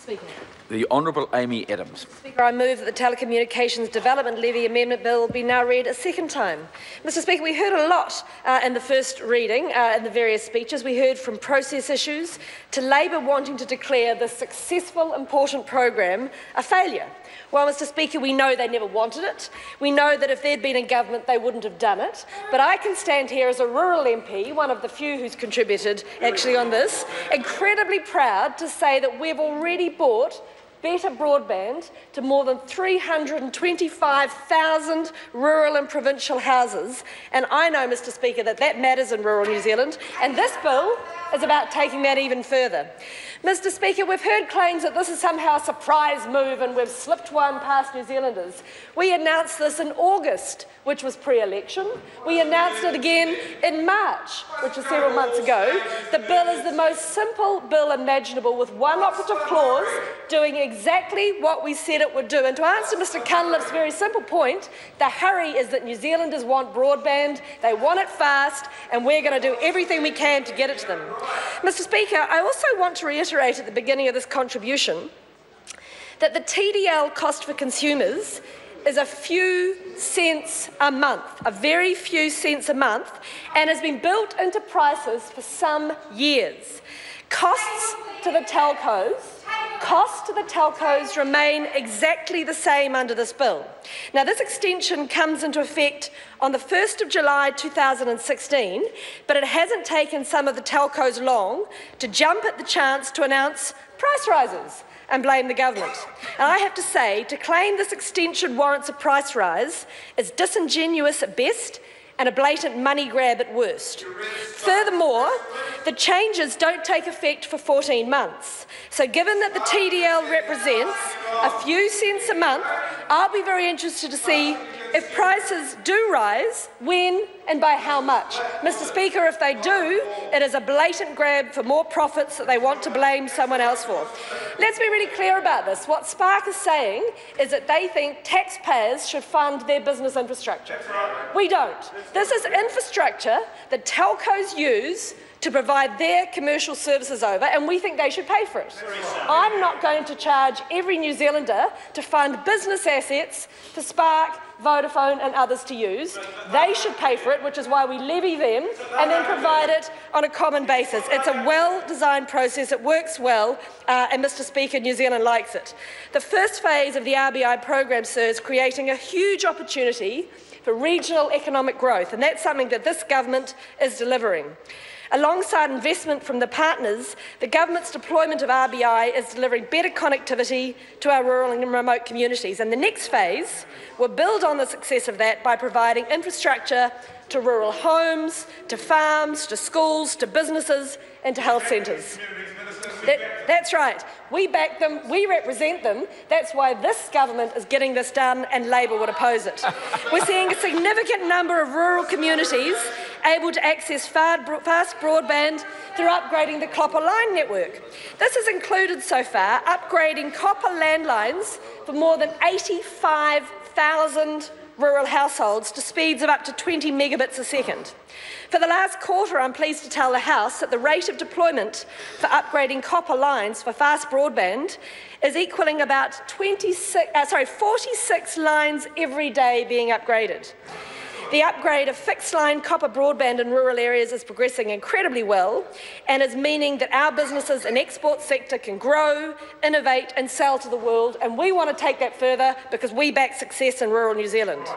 Speaker. The Honourable Amy Adams. Speaker, I move that the Telecommunications Development Levy Amendment Bill be now read a second time. Mr Speaker, we heard a lot in the first reading in the various speeches. We heard from process issues to Labor wanting to declare the successful, important program a failure. Well, Mr Speaker, we know they never wanted it. We know that if they'd been in government, they wouldn't have done it. But I can stand here as a rural MP, one of the few who's contributed actually on this, incredibly proud to say that we've already bought better broadband to more than 325,000 rural and provincial houses. And I know, Mr Speaker, that that matters in rural New Zealand, and this bill is about taking that even further. Mr Speaker, we've heard claims that this is somehow a surprise move and we've slipped one past New Zealanders. We announced this in August, which was pre-election. We announced it again in March, which was several months ago. The bill is the most simple bill imaginable, with one operative clause doing exactly what we said it would do. And to answer Mr Cunliffe's very simple point, the hurry is that New Zealanders want broadband, they want it fast, and we're going to do everything we can to get it to them. Mr Speaker, I also want to reiterate at the beginning of this contribution that the TDL cost for consumers is a few cents a month, a very few cents a month, and has been built into prices for some years. Costs to the telcos remain exactly the same under this bill. Now, this extension comes into effect on the 1st of July 2016, but it hasn't taken some of the telcos long to jump at the chance to announce price rises and blame the government. And I have to say, to claim this extension warrants a price rise is disingenuous at best and a blatant money grab at worst. Furthermore, the changes don't take effect for 14 months. So given that the TDL represents a few cents a month, I'll be very interested to see if prices do rise, when and by how much. Mr Speaker, if they do, it is a blatant grab for more profits that they want to blame someone else for. Let's be really clear about this. What Spark is saying is that they think taxpayers should fund their business infrastructure. We don't. This is infrastructure that telcos use to provide their commercial services over, and we think they should pay for it. I'm not going to charge every New Zealander to fund business assets for Spark, Vodafone and others to use. They should pay for it, which is why we levy them and then provide it on a common basis. It's a well-designed process, it works well, and Mr Speaker, New Zealand likes it. The first phase of the RBI program, sir, is creating a huge opportunity for regional economic growth, and that's something that this government is delivering. Alongside investment from the partners, the government's deployment of RBI is delivering better connectivity to our rural and remote communities. And the next phase will build on the success of that by providing infrastructure to rural homes, to farms, to schools, to businesses and to health centres. That's right. We back them, we represent them. That's why this government is getting this done, and Labor would oppose it. We're seeing a significant number of rural communities able to access fast broadband through upgrading the copper line network. This has included so far upgrading copper landlines for more than 85,000 rural households to speeds of up to 20 megabits a second. For the last quarter, I'm pleased to tell the House that the rate of deployment for upgrading copper lines for fast broadband is equalling about 46 lines every day being upgraded. The upgrade of fixed-line copper broadband in rural areas is progressing incredibly well and is meaning that our businesses and export sector can grow, innovate and sell to the world, and we want to take that further because we back success in rural New Zealand.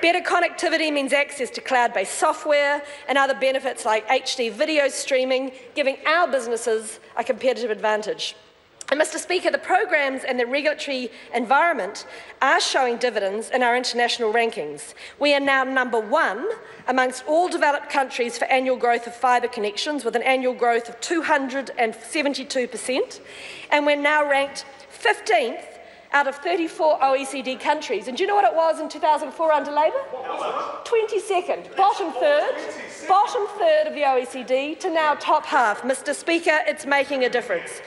Better connectivity means access to cloud-based software and other benefits like HD video streaming, giving our businesses a competitive advantage. And Mr Speaker, the programs and the regulatory environment are showing dividends in our international rankings. We are now #1 amongst all developed countries for annual growth of fibre connections, with an annual growth of 272%, and we're now ranked 15th out of 34 OECD countries. And do you know what it was in 2004 under Labor? 22nd, bottom third of the OECD to now top half. Mr Speaker, it's making a difference.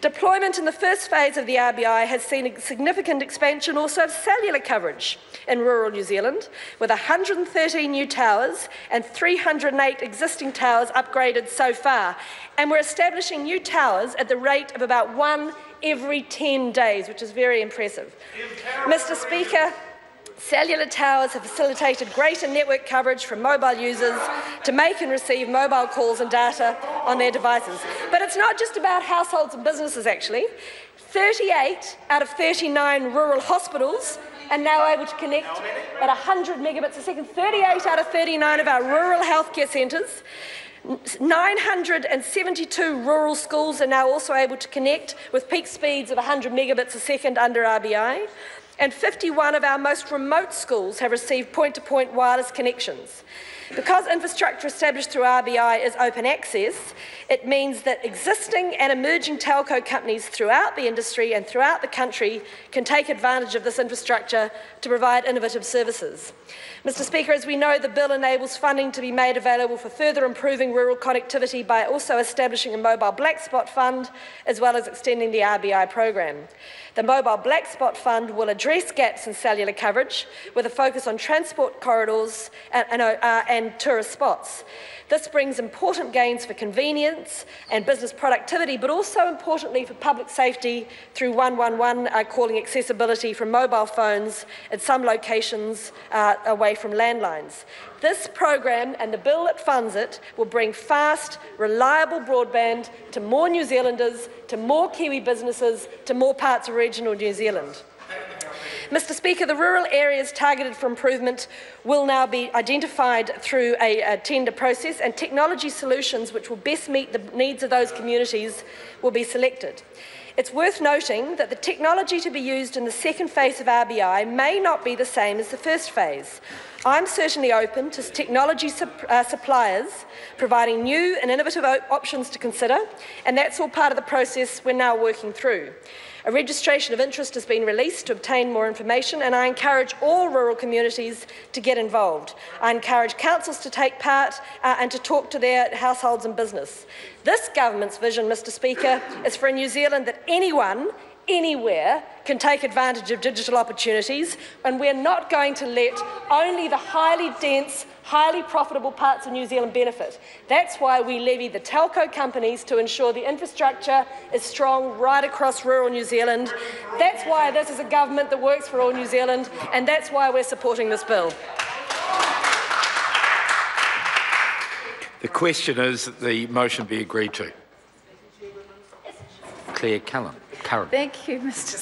Deployment in the first phase of the RBI has seen a significant expansion also of cellular coverage in rural New Zealand, with 113 new towers and 308 existing towers upgraded so far. And we're establishing new towers at the rate of about one every 10 days, which is very impressive. Mr. Speaker, cellular towers have facilitated greater network coverage from mobile users to make and receive mobile calls and data on their devices. But it's not just about households and businesses, actually. 38 out of 39 rural hospitals are now able to connect at 100 megabits a second. 38 out of 39 of our rural healthcare centres. 972 rural schools are now also able to connect with peak speeds of 100 megabits a second under RBI. And 51 of our most remote schools have received point-to-point wireless connections. Because infrastructure established through RBI is open access, it means that existing and emerging telco companies throughout the industry and throughout the country can take advantage of this infrastructure to provide innovative services. Mr. Speaker, as we know, the bill enables funding to be made available for further improving rural connectivity by also establishing a mobile black spot fund, as well as extending the RBI program. The Mobile Black Spot Fund will address gaps in cellular coverage with a focus on transport corridors and tourist spots. This brings important gains for convenience and business productivity, but also importantly for public safety through 111 calling accessibility from mobile phones at some locations away from landlines. This program and the bill that funds it will bring fast, reliable broadband to more New Zealanders, to more Kiwi businesses, to more parts of regional New Zealand. Mr. Speaker, the rural areas targeted for improvement will now be identified through a tender process, and technology solutions which will best meet the needs of those communities will be selected. It's worth noting that the technology to be used in the second phase of RBI may not be the same as the first phase. I'm certainly open to technology suppliers providing new and innovative options to consider, and that's all part of the process we're now working through. A registration of interest has been released to obtain more information, and I encourage all rural communities to get involved. I encourage councils to take part and to talk to their households and business. This government's vision, Mr. Speaker, is for a New Zealand that anyone, anywhere, can take advantage of digital opportunities, and we're not going to let only the highly dense, highly profitable parts of New Zealand benefit. That's why we levy the telco companies to ensure the infrastructure is strong right across rural New Zealand. That's why this is a government that works for all New Zealand, and that's why we're supporting this bill. The question is that the motion be agreed to. Claire Curran. Thank you, Mr.